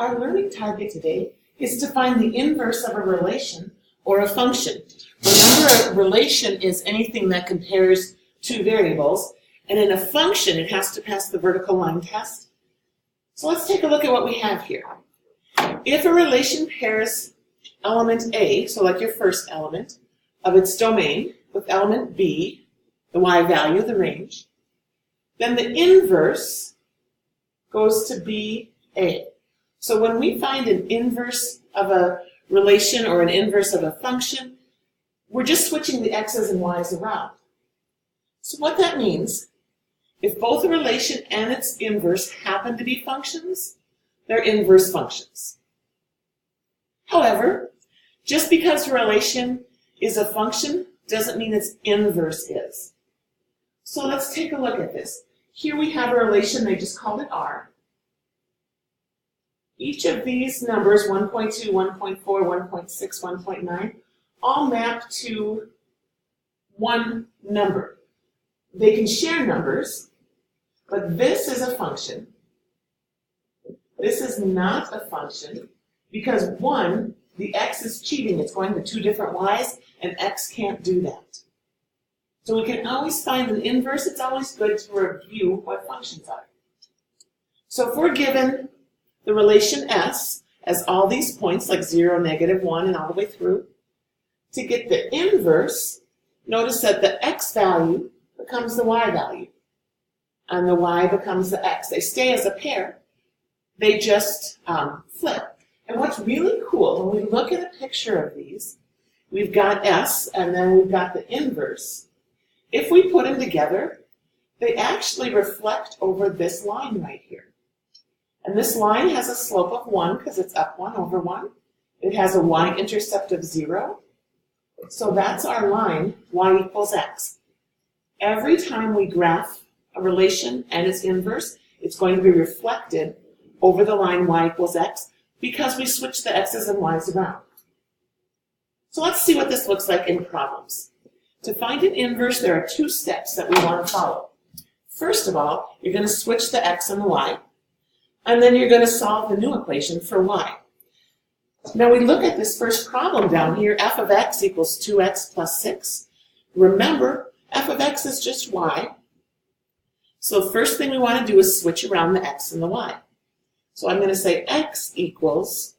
Our learning target today is to find the inverse of a relation or a function. Remember, a relation is anything that compares two variables, and in a function, it has to pass the vertical line test. So let's take a look at what we have here. If a relation pairs element A, so like your first element, of its domain with element B, the y value, the range, then the inverse goes to BA. So when we find an inverse of a relation or an inverse of a function, we're just switching the x's and y's around. So what that means, if both a relation and its inverse happen to be functions, they're inverse functions. However, just because a relation is a function doesn't mean its inverse is. So let's take a look at this. Here we have a relation, they just called it R. Each of these numbers, 1.2, 1.4, 1.6, 1.9, all map to one number. They can share numbers, but this is a function. This is not a function because one, the x is cheating. It's going to two different y's, and x can't do that. So we can always find an inverse. It's always good to review what functions are. So if we're given the relation S as all these points, like 0, -1, and all the way through, to get the inverse, notice that the x value becomes the y value, and the y becomes the x. They stay as a pair. They just flip. And what's really cool, when we look at a picture of these, we've got S, and then we've got the inverse. If we put them together, they actually reflect over this line right here. And this line has a slope of 1 because it's up 1 over 1. It has a y-intercept of 0. So that's our line, y equals x. Every time we graph a relation and its inverse, it's going to be reflected over the line y equals x because we switch the x's and y's around. So let's see what this looks like in problems. To find an inverse, there are two steps that we want to follow. First of all, you're going to switch the x and the y, and then you're going to solve the new equation for y. Now we look at this first problem down here, f of x equals 2x plus 6. Remember, f of x is just y. So the first thing we want to do is switch around the x and the y. So I'm going to say x equals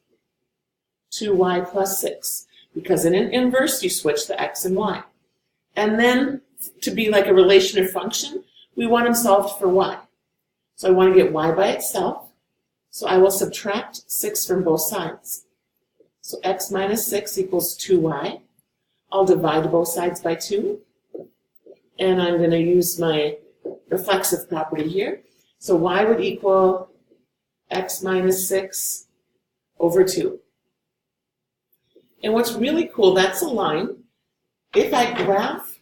2y plus 6, because in an inverse, you switch the x and y. And then, to be like a relation or function, we want them solved for y. So I want to get y by itself, so I will subtract 6 from both sides. So x minus 6 equals 2y. I'll divide both sides by 2, and I'm going to use my reflexive property here. So y would equal x minus 6 over 2. And what's really cool, that's a line. If I graph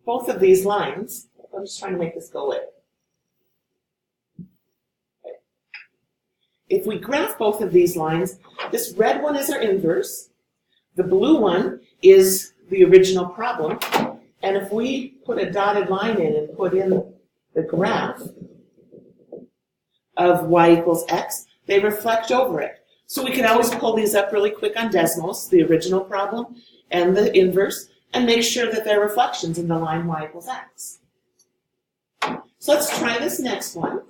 both of these lines, I'm just trying to make this go away. Okay. If we graph both of these lines, this red one is our inverse, the blue one is the original problem, and if we put a dotted line in and put in the graph of y equals x, they reflect over it. So we can always pull these up really quick on Desmos, the original problem, and the inverse, and make sure that they're reflections in the line y equals x. So let's try this next one.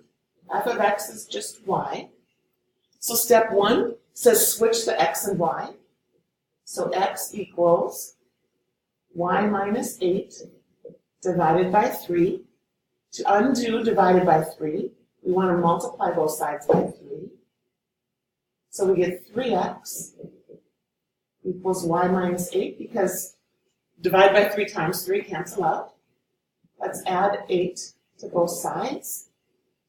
F of x is just y. So step 1 says switch the x and y. So x equals y minus 8 divided by 3. To undo divided by 3, we want to multiply both sides by 3. So we get 3x equals y minus 8, because divide by 3 times 3 cancel out. Let's add 8 to both sides.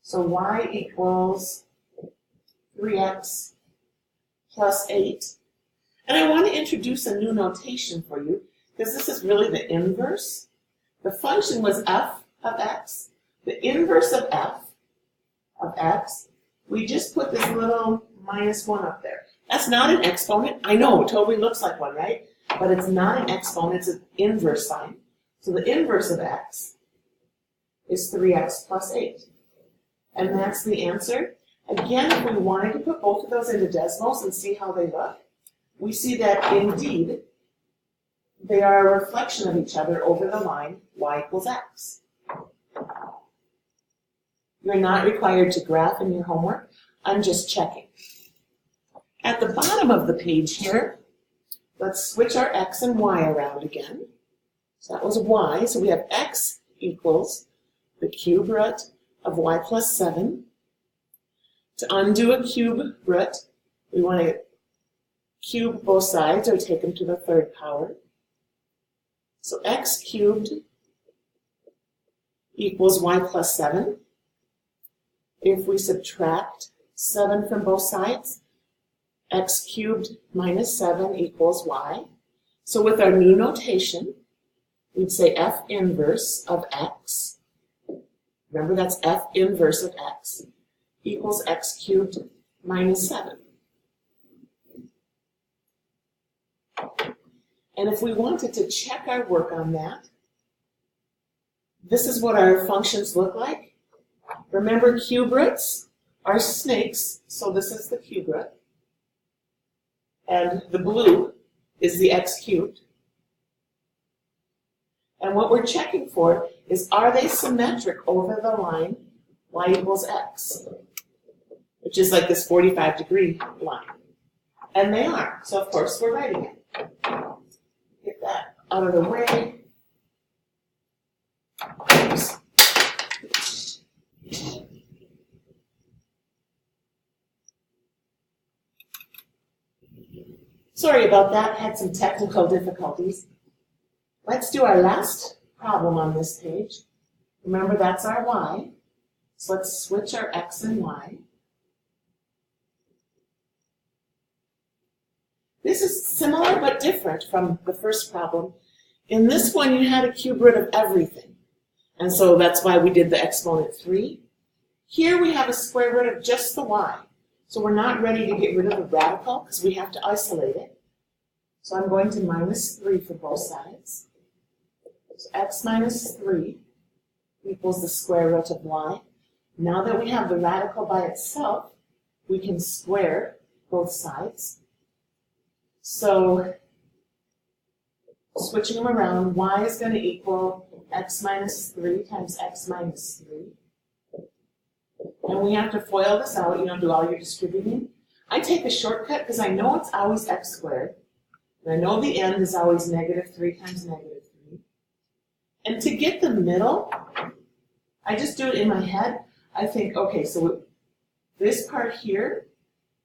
So y equals 3x plus 8. And I want to introduce a new notation for you, because this is really the inverse. The function was f of x. The inverse of f of x, we just put this little minus 1 up there. That's not an exponent. I know, it totally looks like one, right? But it's not an exponent, it's an inverse sign. So the inverse of x is 3x plus 8. And that's the answer. Again, if we wanted to put both of those into decimals and see how they look, we see that indeed they are a reflection of each other over the line y equals x. You're not required to graph in your homework. I'm just checking. At the bottom of the page here, let's switch our x and y around again. So that was y, so we have x equals the cube root of y plus 7. To undo a cube root, we want to cube both sides or take them to the third power. So x cubed equals y plus 7. If we subtract 7 from both sides, x cubed minus 7 equals y. So with our new notation, we'd say f inverse of x. Remember, that's f inverse of x equals x cubed minus 7. And if we wanted to check our work on that, this is what our functions look like. Remember, cube roots are snakes, so this is the cube root. And the blue is the x cubed. And what we're checking for is, are they symmetric over the line y equals x, which is like this 45-degree line. And they are, so of course we're writing it. Get that out of the way. Oops. Sorry about that, had some technical difficulties. Let's do our last problem on this page. Remember, that's our y. So let's switch our x and y. This is similar but different from the first problem. In this one, you had a cube root of everything. And so that's why we did the exponent 3. Here we have a square root of just the y. So we're not ready to get rid of the radical because we have to isolate it. So I'm going to minus 3 for both sides. So x minus 3 equals the square root of y. Now that we have the radical by itself, we can square both sides. So switching them around, y is going to equal x minus 3 times x minus 3. And we have to FOIL this out, do all your distributing. I take a shortcut because I know it's always x squared. And I know the end is always negative 3 times negative 3. And to get the middle, I just do it in my head. I think, okay, so this part here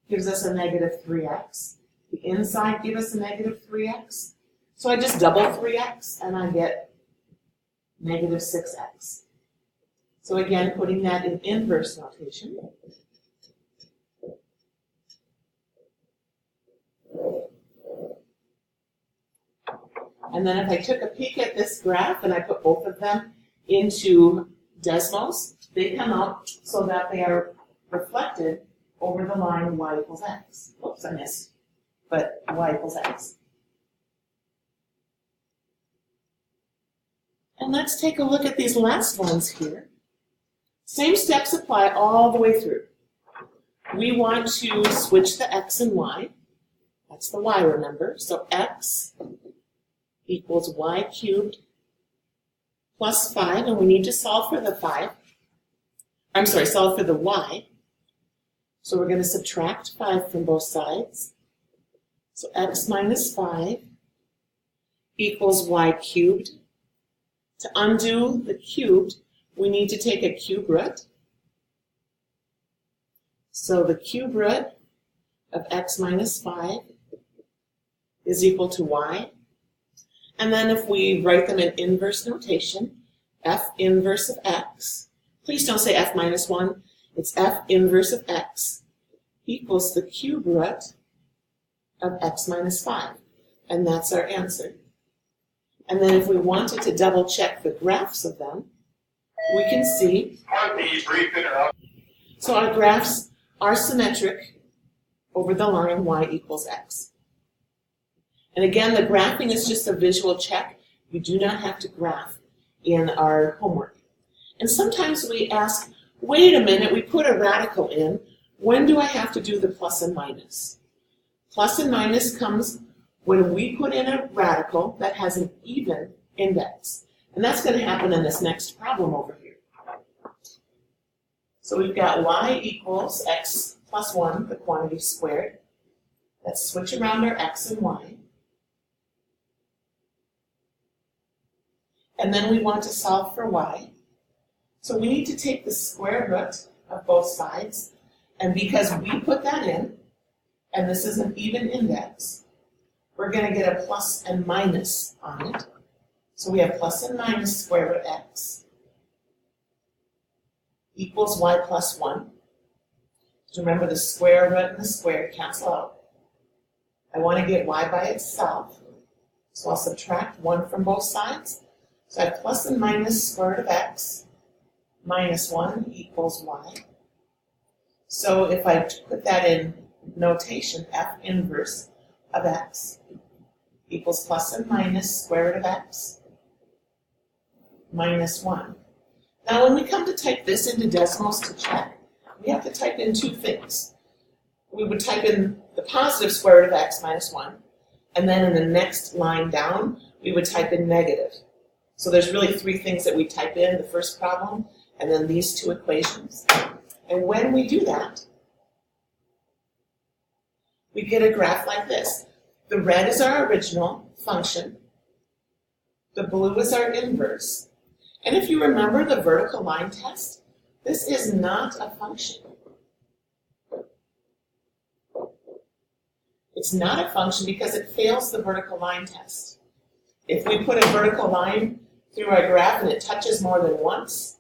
gives us a negative 3x. The inside gives us a negative 3x. So I just double 3x and I get negative 6x. So again, putting that in inverse notation. And then if I took a peek at this graph and I put both of them into decimals, they come out so that they are reflected over the line y equals x. Oops, I missed. But y equals x. And let's take a look at these last ones here. Same steps apply all the way through. We want to switch the x and y. That's the y, remember. So x equals y cubed plus 5, and we need to solve for the 5. I'm sorry, solve for the y. So we're going to subtract 5 from both sides. So x minus 5 equals y cubed. To undo the cubed, we need to take a cube root. So the cube root of x minus 5 is equal to y. And then if we write them in inverse notation, f inverse of x, please don't say f minus 1, it's f inverse of x equals the cube root of x minus 5. And that's our answer. And then if we wanted to double check the graphs of them, we can see, so our graphs are symmetric over the line y equals x. And again, the graphing is just a visual check. You do not have to graph in our homework. And sometimes we ask, wait a minute, we put a radical in. When do I have to do the plus and minus? Plus and minus comes when we put in a radical that has an even index. And that's going to happen in this next problem over here. So we've got y equals x plus 1, the quantity squared. Let's switch around our x and y. And then we want to solve for y. So we need to take the square root of both sides. And because we put that in, and this is an even index, we're going to get a plus and minus on it. So we have plus and minus square root x equals y plus 1. So remember, the square root and the square cancel out. I want to get y by itself, so I'll subtract 1 from both sides. So I have plus and minus square root of x minus 1 equals y. So if I put that in notation, f inverse of x equals plus and minus square root of x minus 1. Now when we come to type this into decimals to check, we have to type in two things. We would type in the positive square root of x minus 1, and then in the next line down, we would type in negative. So there's really three things that we type in, the first problem, and then these two equations. And when we do that, we get a graph like this. The red is our original function. The blue is our inverse. And if you remember the vertical line test, this is not a function. It's not a function because it fails the vertical line test. If we put a vertical line through our graph and it touches more than once,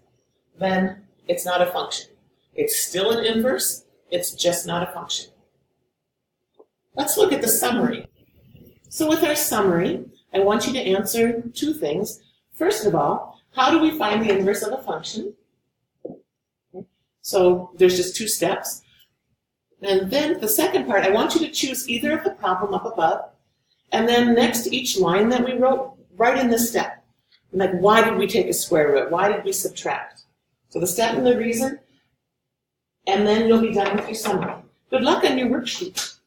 then it's not a function. It's still an inverse, it's just not a function. Let's look at the summary. So with our summary, I want you to answer two things. First of all, how do we find the inverse of a function? So there's just two steps. And then the second part, I want you to choose either of the problem up above, and then next to each line that we wrote, write in this step. Like, why did we take a square root? Why did we subtract? So the step and the reason, and then you'll be done with your summary. Good luck on your worksheet.